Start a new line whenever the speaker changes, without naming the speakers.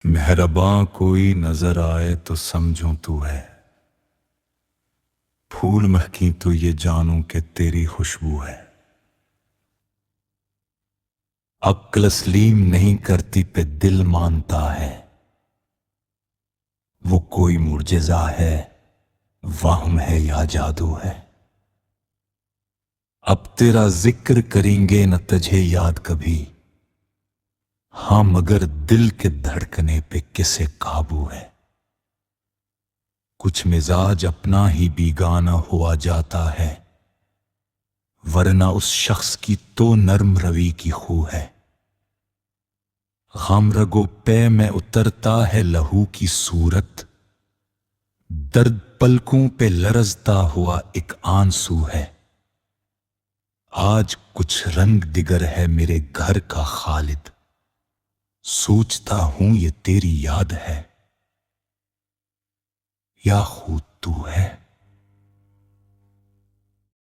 मेहरबां कोई नजर आए तो समझूं तू है, फूल महकी तो ये जानूं कि तेरी खुशबू है। अक्ल तस्लीम नहीं करती पे दिल मानता है, वो कोई मुर्जिजा है, वहम है या जादू है। अब तेरा जिक्र करेंगे न तुझे याद कभी, हाँ मगर दिल के धड़कने पे किसे काबू है। कुछ मिजाज अपना ही बीगाना हुआ जाता है, वरना उस शख्स की तो नर्म रवि की खू है। गम रगो पे में उतरता है लहू की सूरत, दर्द पलकों पे लरजता हुआ एक आंसू है। आज कुछ रंग दिगर है मेरे घर का खालिद, सोचता हूं ये तेरी याद है या खुद तू है।